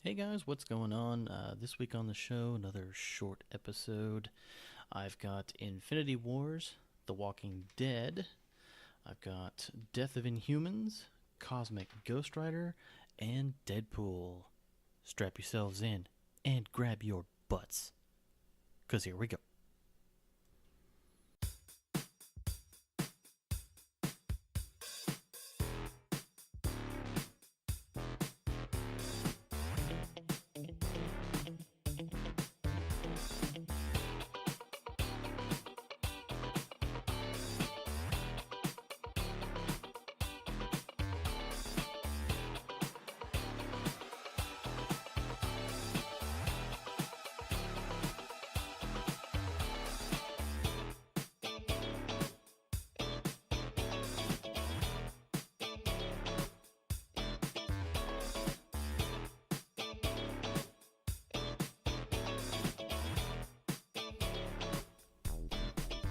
Hey guys, what's going on? This week on the show, another short episode. I've got Infinity Wars, The Walking Dead, I've got Death of Inhumans, Cosmic Ghost Rider, and Deadpool. Strap yourselves in and grab your butts, because here we go.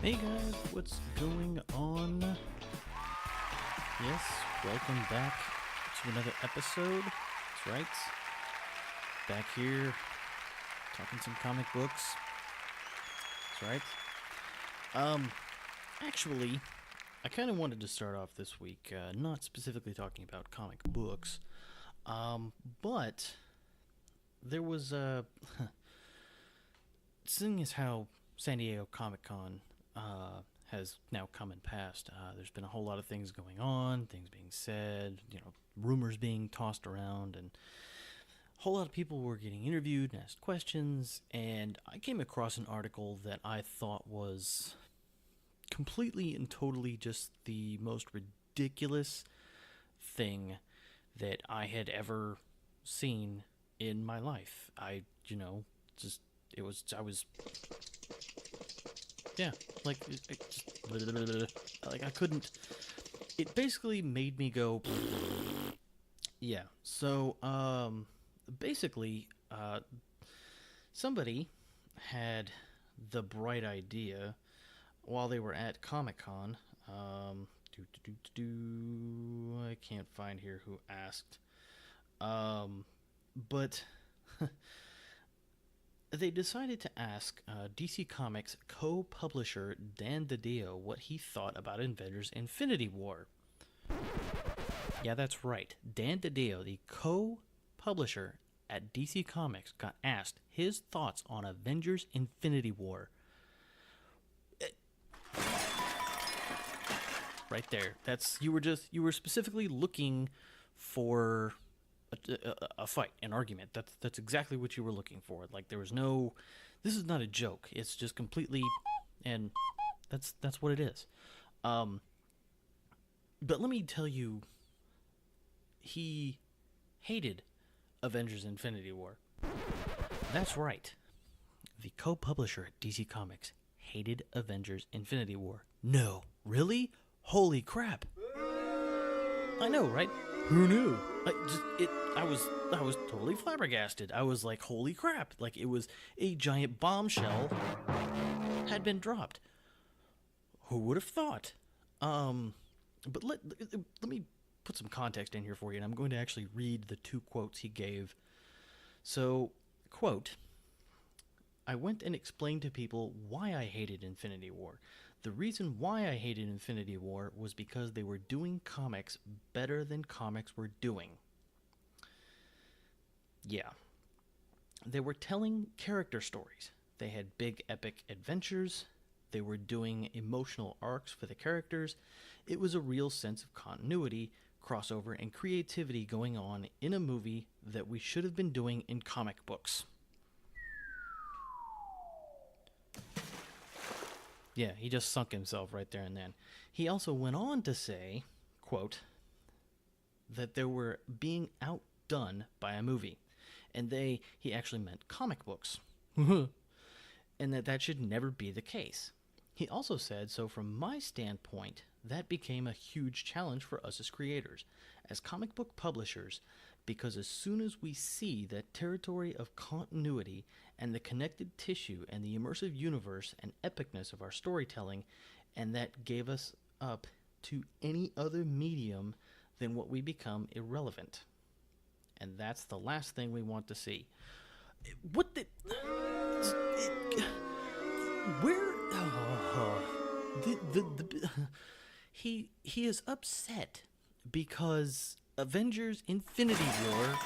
Hey guys, what's going on? Yes, welcome back to another episode. That's right. Back here, talking some comic books. That's right. Actually, I kind of wanted to start off this week, not specifically talking about comic books, but there was seeing as how San Diego ComicCon has now come and passed. There's been a whole lot of things going on, things being said, rumors being tossed around, and a whole lot of people were getting interviewed and asked questions. And I came across an article that I thought was completely and totally just the most ridiculous thing that I had ever seen in my life. Just it was I was yeah, like like I couldn't. It basically made me go. Yeah. So basically, somebody had the bright idea while they were at Comic Con. I can't find here who asked. But they decided to ask DC Comics co-publisher Dan DiDio what he thought about Avengers Infinity War. Yeah, that's right. Dan DiDio, the co-publisher at DC Comics, got asked his thoughts on Avengers Infinity War. Right there. You were specifically looking for a fight, an argument. That's exactly what you were looking for. Like there was no, this is not a joke. It's just completely, and that's what it is. Um, but let me tell you, he hated Avengers Infinity War. That's right. The co-publisher at DC Comics hated Avengers Infinity War. No, really? Holy crap! I know, right? Who knew? I was totally flabbergasted. I was like, holy crap! Like it was a giant bombshell had been dropped. Who would have thought? But let me put some context in here for you, and I'm going to actually read the two quotes he gave. So, quote, I went and explained to people why I hated Infinity War. The reason why I hated Infinity War was because they were doing comics better than comics were doing. Yeah. They were telling character stories. They had big epic adventures. They were doing emotional arcs for the characters. It was a real sense of continuity, crossover, and creativity going on in a movie that we should have been doing in comic books. Yeah, he just sunk himself right there and then. He also went on to say, quote, that they were being outdone by a movie. And he actually meant comic books. And that should never be the case. He also said, so from my standpoint, that became a huge challenge for us as creators, as comic book publishers, because as soon as we see that territory of continuity and the connected tissue and the immersive universe and epicness of our storytelling, and that gave us up to any other medium, then what we become irrelevant. and that's the last thing we want to see. What the? Where? He is upset because Avengers Infinity War.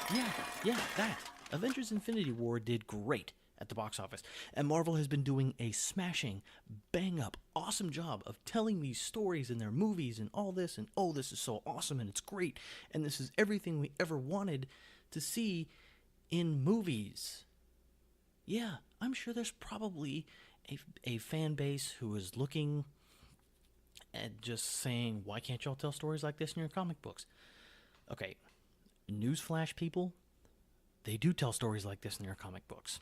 Yeah, that Avengers Infinity War did great at the box office, and Marvel has been doing a smashing, bang up, awesome job of telling these stories in their movies and all this, and oh, this is so awesome and it's great, and this is everything we ever wanted to see in movies. Yeah, I'm sure there's probably a fan base who is looking and just saying, why can't y'all tell stories like this in your comic books? Okay, newsflash, people, they do tell stories like this in their comic books.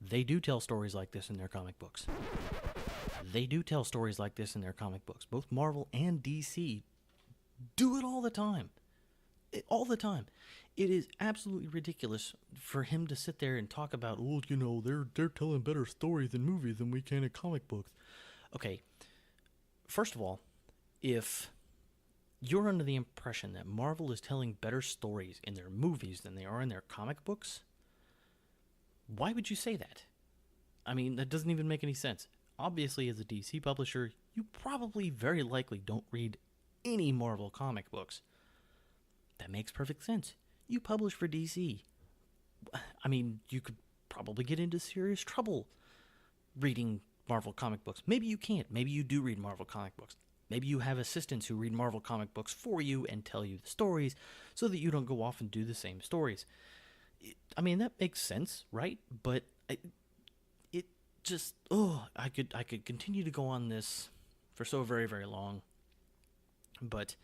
They do tell stories like this in their comic books. They do tell stories like this in their comic books. Both Marvel and DC do it all the time. All the time. It is absolutely ridiculous for him to sit there and talk about, oh, you know, they're telling better stories in movies than we can in comic books. Okay, first of all, if you're under the impression that Marvel is telling better stories in their movies than they are in their comic books, why would you say that? I mean, that doesn't even make any sense. Obviously, as a DC publisher, you probably very likely don't read any Marvel comic books. That makes perfect sense. You publish for DC. I mean, you could probably get into serious trouble reading Marvel comic books. Maybe you can't. Maybe you do read Marvel comic books. Maybe you have assistants who read Marvel comic books for you and tell you the stories so that you don't go off and do the same stories. I mean, that makes sense, right? But it just, I could continue to go on this for so very, very long. But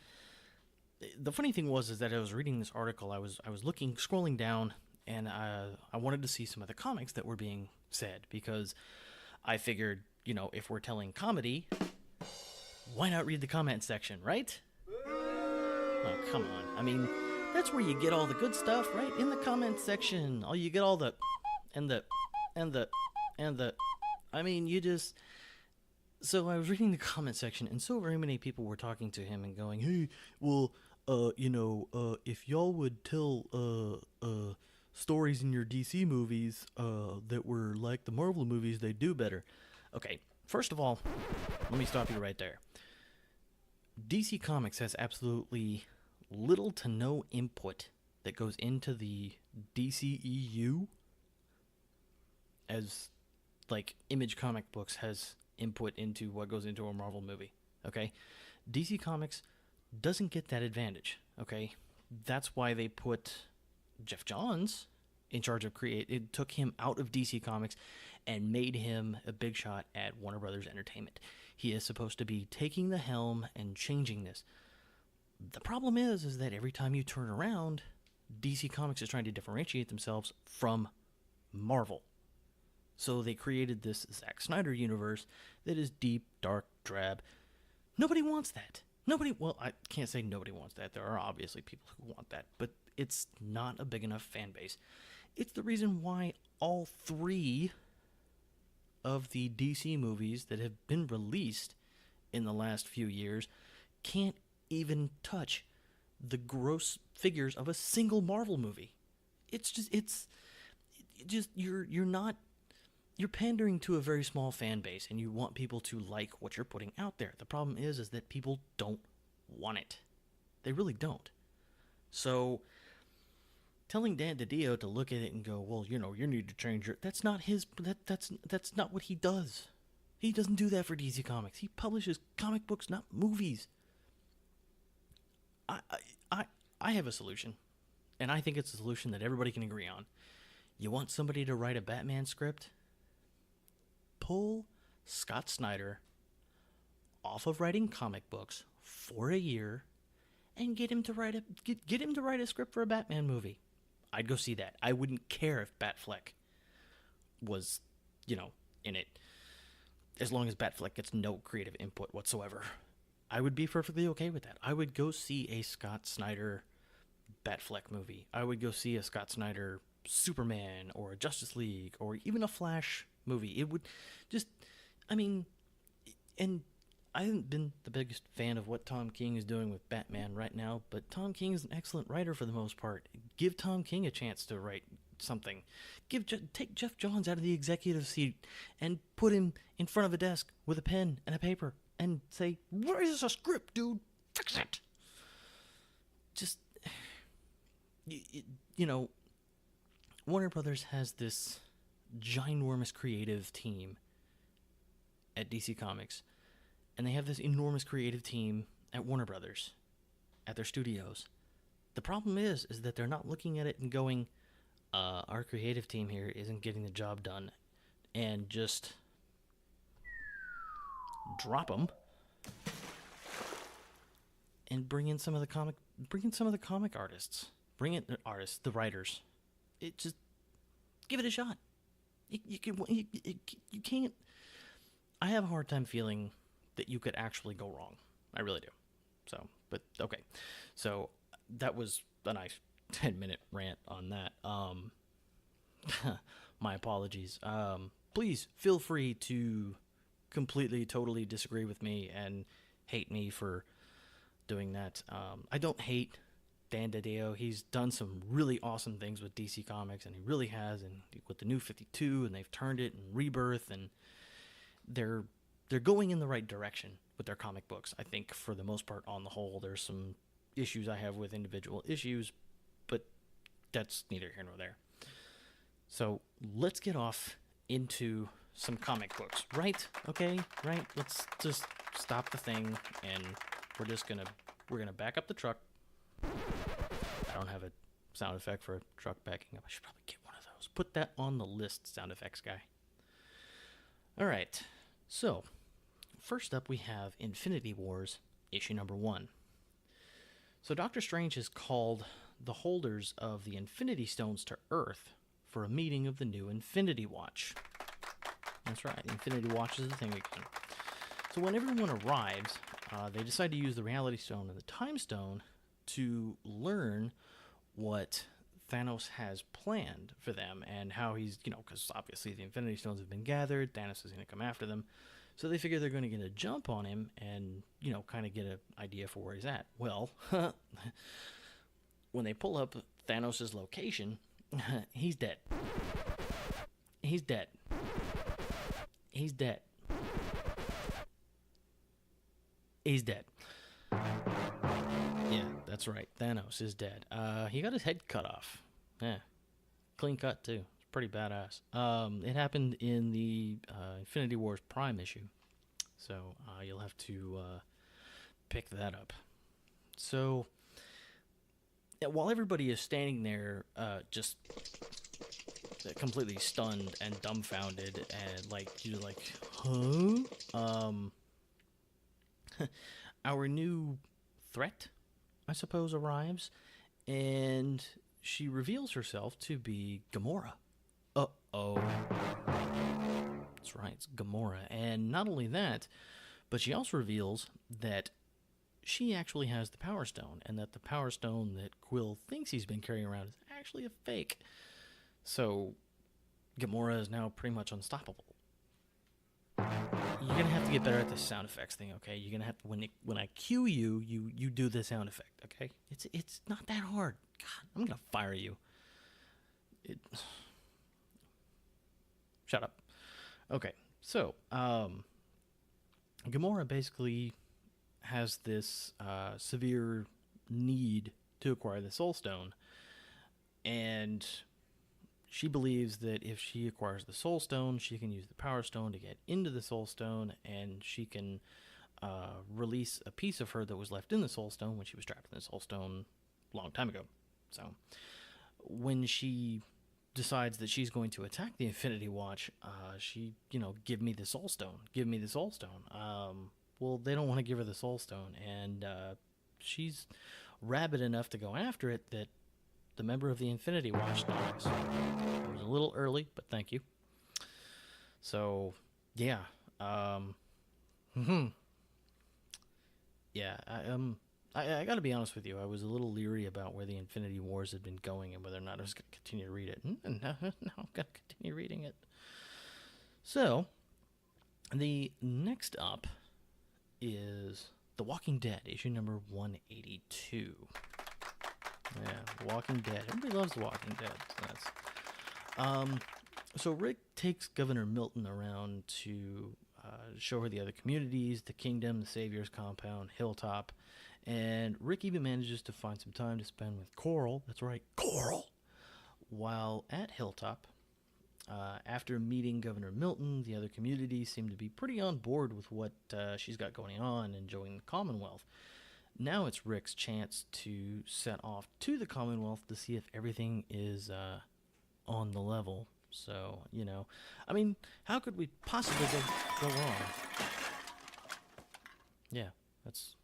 the funny thing is that I was reading this article, I was scrolling down, and I wanted to see some of the comics that were being said, because I figured, you know, if we're telling comedy, why not read the comment section, right? Oh, come on. I mean, that's where you get all the good stuff, right? In the comment section. You get all the, I mean, you just... So I was reading the comment section, and so very many people were talking to him and going, hey, well, if y'all would tell, stories in your DC movies, that were like the Marvel movies, they'd do better. Okay, first of all, let me stop you right there. DC Comics has absolutely little to no input that goes into the DCEU, as, like, Image Comic Books has input into what goes into a Marvel movie, okay? DC Comics doesn't get that advantage, okay? That's why they put Jeff Johns in charge of it took him out of DC Comics and made him a big shot at Warner Brothers Entertainment. He is supposed to be taking the helm and changing this. The problem is that every time you turn around, DC Comics is trying to differentiate themselves from Marvel. So they created this Zack Snyder universe that is deep, dark, drab. Nobody wants that. Well, I can't say nobody wants that. There are obviously people who want that, but it's not a big enough fan base. It's the reason why all 3 of the DC movies that have been released in the last few years can't even touch the gross figures of a single Marvel movie. You're pandering to a very small fan base, and you want people to like what you're putting out there. The problem is that people don't want it. They really don't. So telling Dan DiDio to look at it and go, well, you know, you need to change your... That's not his... That's not what he does. He doesn't do that for DC Comics. He publishes comic books, not movies. I have a solution, and I think it's a solution that everybody can agree on. You want somebody to write a Batman script? Pull Scott Snyder off of writing comic books for a year and get him to write a script for a Batman movie. I'd go see that. I wouldn't care if Batfleck was, you know, in it, as long as Batfleck gets no creative input whatsoever. I would be perfectly okay with that. I would go see a Scott Snyder Batfleck movie. I would go see a Scott Snyder Superman or a Justice League or even a Flash movie. It would just, I mean, and I haven't been the biggest fan of what Tom King is doing with Batman right now, but Tom King is an excellent writer for the most part. Give Tom King a chance to write something. Take Jeff Johns out of the executive seat and put him in front of a desk with a pen and a paper and say, "Where is a script, dude? Fix it." Just, you know, Warner Brothers has this ginormous creative team at DC Comics, and they have this enormous creative team at Warner Brothers, at their studios. The problem is that they're not looking at it and going, our creative team here isn't getting the job done, and just drop them and bring in some of the comic artists, the writers. It just give it a shot. You can't. I have a hard time feeling that you could actually go wrong. I really do. So, but okay. So that was a nice 10-minute rant on that. My apologies. Please feel free to completely, totally disagree with me and hate me for doing that. I don't hate Dan DiDio. He's done some really awesome things with DC Comics, and he really has, and with the New 52, and they've turned it, and Rebirth, and they're going in the right direction with their comic books. I think for the most part, on the whole, there's some issues I have with individual issues, but that's neither here nor there. So let's get off into some comic books, right? Okay, right? Let's just stop the thing, and we're gonna back up the truck. I don't have a sound effect for a truck backing up. I should probably get one of those. Put that on the list, sound effects guy. All right. So, first up we have Infinity Wars, issue number 1. So Doctor Strange has called the holders of the Infinity Stones to Earth for a meeting of the new Infinity Watch. That's right, the Infinity Watch is the thing again. So when everyone arrives, they decide to use the Reality Stone and the Time Stone to learn what Thanos has planned for them and how he's, because obviously the Infinity Stones have been gathered, Thanos is going to come after them. So they figure they're going to get a jump on him and, kind of get an idea for where he's at. Well, when they pull up Thanos' location, he's dead. He's dead. He's dead. He's dead. Yeah, that's right. Thanos is dead. He got his head cut off. Yeah. Clean cut, too. It's pretty badass. It happened in the Infinity Wars Prime issue. So you'll have to pick that up. So while everybody is standing there just completely stunned and dumbfounded and you're like, huh? Our new threat, I suppose, arrives, and she reveals herself to be Gomorrah. Uh-oh. That's right, it's Gomorrah. And not only that, but she also reveals that she actually has the Power Stone, and that the Power Stone that Quill thinks he's been carrying around is actually a fake. So, Gamora is now pretty much unstoppable. You're gonna have to get better at this sound effects thing, okay? You're gonna have to, when I cue you, you do the sound effect, okay? It's not that hard. God, I'm gonna fire you. Shut up. Okay, so Gamora basically has this severe need to acquire the Soul Stone, and she believes that if she acquires the Soul Stone, she can use the Power Stone to get into the Soul Stone, and she can release a piece of her that was left in the Soul Stone when she was trapped in the Soul Stone a long time ago. So when she decides that she's going to attack the Infinity Watch, she, give me the Soul Stone. Give me the Soul Stone. Well, they don't want to give her the Soul Stone, and she's rabid enough to go after it that the member of the Infinity Watch dies. It was a little early, but thank you. So, yeah. Yeah, I gotta be honest with you. I was a little leery about where the Infinity Wars had been going and whether or not I was going to continue to read it. No, I'm going to continue reading it. So, the next up is The Walking Dead, issue number 182. Yeah, Walking Dead. Everybody loves The Walking Dead. So Rick takes Governor Milton around to show her the other communities, the Kingdom, the Savior's Compound, Hilltop, and Rick even manages to find some time to spend with Coral. That's right, Coral. While at Hilltop, after meeting Governor Milton, the other communities seem to be pretty on board with what she's got going on and joining the Commonwealth. Now it's Rick's chance to set off to the Commonwealth to see if everything is on the level. So, I mean, how could we possibly go wrong? Yeah, that's...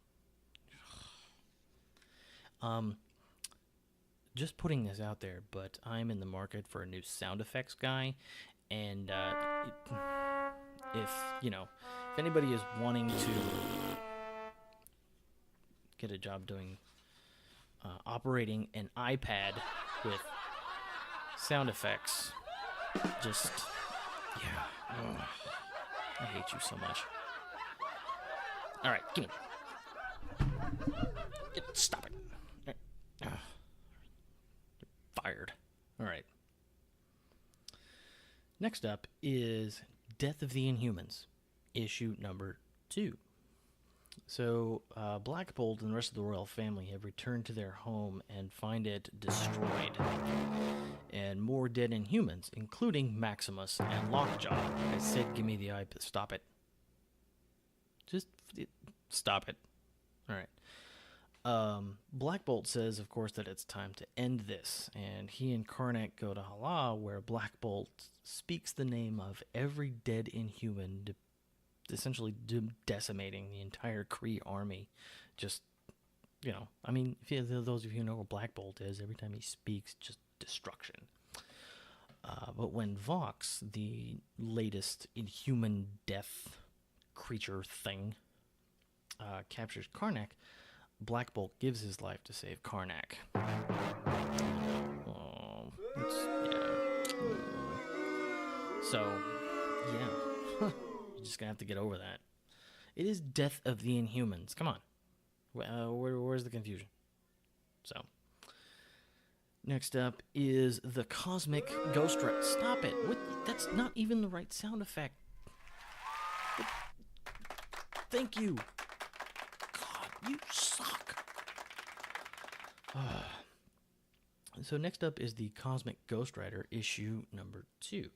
Just putting this out there, but I'm in the market for a new sound effects guy, and if anybody is wanting to get a job doing operating an iPad with sound effects, just I hate you so much. All right, give me. Stop it. Fired. All right. Next up is Death of the Inhumans, issue number 2. So, Black Bolt and the rest of the royal family have returned to their home and find it destroyed. And more dead Inhumans, including Maximus and Lockjaw. I said, give me the iPad. Stop it. Just stop it. All right. Black Bolt says, of course, that it's time to end this, and he and Karnak go to Hala, where Black Bolt speaks the name of every dead Inhuman, essentially decimating the entire Kree army. Just, I mean, those of you who know what Black Bolt is, every time he speaks, just destruction. But when Vox, the latest Inhuman death creature thing, captures Karnak, Black Bolt gives his life to save Karnak. So, yeah. You're just gonna have to get over that. It is Death of the Inhumans. Come on. Where's the confusion? So, next up is the Cosmic Ghost Rider. Stop it. That's not even the right sound effect. Thank you. God, you suck. So next up is the Cosmic Ghost Rider, issue number 2.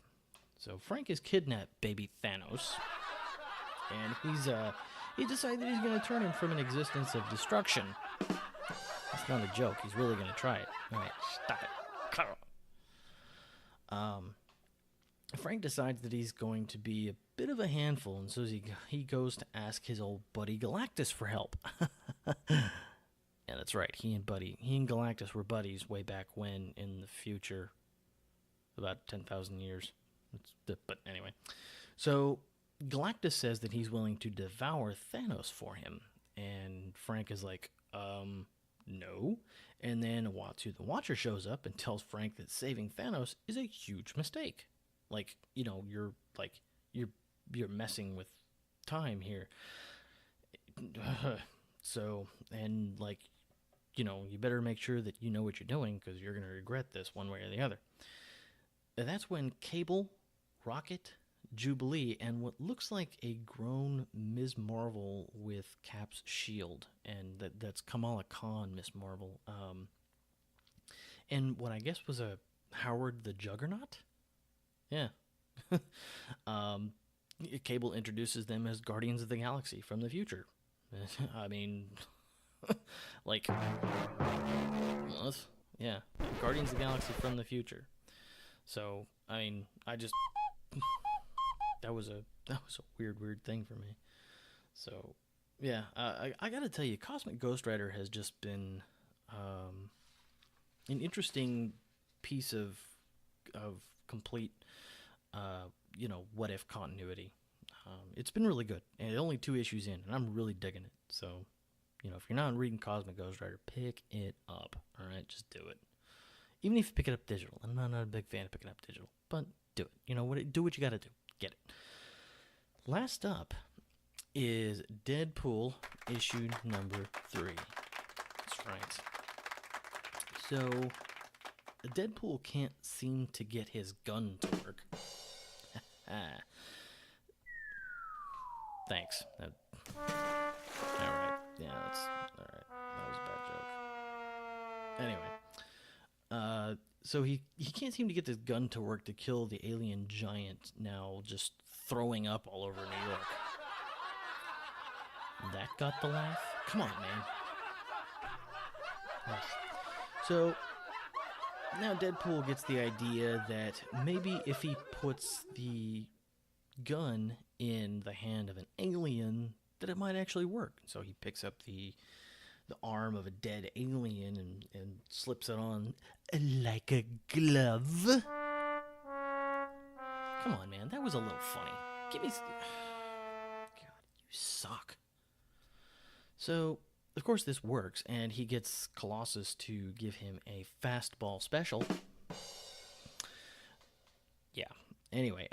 So Frank has kidnapped baby Thanos, and he decided that he's going to turn him from an existence of destruction. That's not a joke. He's really going to try it. All right, stop it. Frank decides that he's going to be a bit of a handful, and so he goes to ask his old buddy Galactus for help. Yeah, that's right. He and Galactus were buddies way back when in the future, about 10,000 years. But anyway, so Galactus says that he's willing to devour Thanos for him, and Frank is like, no. And then Uatu the Watcher shows up and tells Frank that saving Thanos is a huge mistake. Like, you're messing with time here. So, and like, you better make sure that you know what you're doing, because you're going to regret this one way or the other. And that's when Cable, Rocket, Jubilee, and what looks like a grown Ms. Marvel with Cap's shield, and that's Kamala Khan, Ms. Marvel, and what I guess was a Howard the Juggernaut? Yeah. Cable introduces them as Guardians of the Galaxy from the future. I mean... like, yeah, Guardians of the Galaxy from the future. So, I mean, that was a weird thing for me. So, yeah, I gotta tell you, Cosmic Ghost Rider has just been an interesting piece of complete, what if continuity. It's been really good, and only 2 issues in, and I'm really digging it. So, if you're not reading Cosmic Ghost Rider, pick it up. All right, just do it. Even if you pick it up digital, I'm not a big fan of picking up digital, but do it. Do what you got to do. Get it. Last up is Deadpool issue number 3. That's right. So, Deadpool can't seem to get his gun to work. Thanks. Alright. Yeah, that's... Alright. That was a bad joke. Anyway. So he can't seem to get this gun to work to kill the alien giant now just throwing up all over New York. That got the laugh? Come on, man. Ugh. So, now Deadpool gets the idea that maybe if he puts the gun in the hand of an alien, that it might actually work. So he picks up the arm of a dead alien and slips it on like a glove. Come on, man. That was a little funny. Give me... God, you suck. So, of course, this works, and he gets Colossus to give him a fastball special. Yeah. Anyway,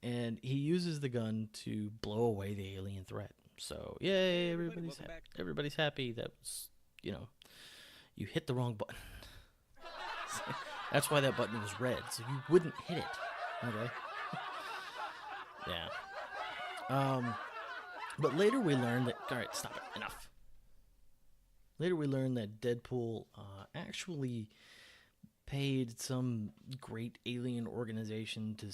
and he uses the gun to blow away the alien threat. So, yay, everybody's happy. That was, you hit the wrong button. That's why that button was red, so you wouldn't hit it. Okay? Yeah. But later we learned that... Alright, stop it. Enough. Later we learned that Deadpool actually paid some great alien organization to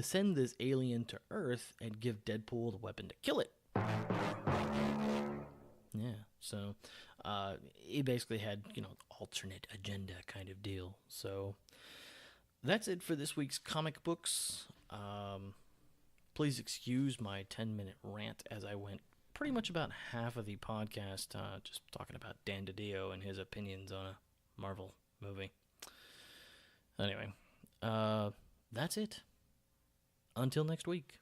send this alien to Earth and give Deadpool the weapon to kill it. Yeah, so he basically had, alternate agenda kind of deal. So that's it for this week's comic books. Please excuse my 10-minute rant as I went pretty much about half of the podcast just talking about Dan DiDio and his opinions on a Marvel movie. Anyway, that's it. Until next week.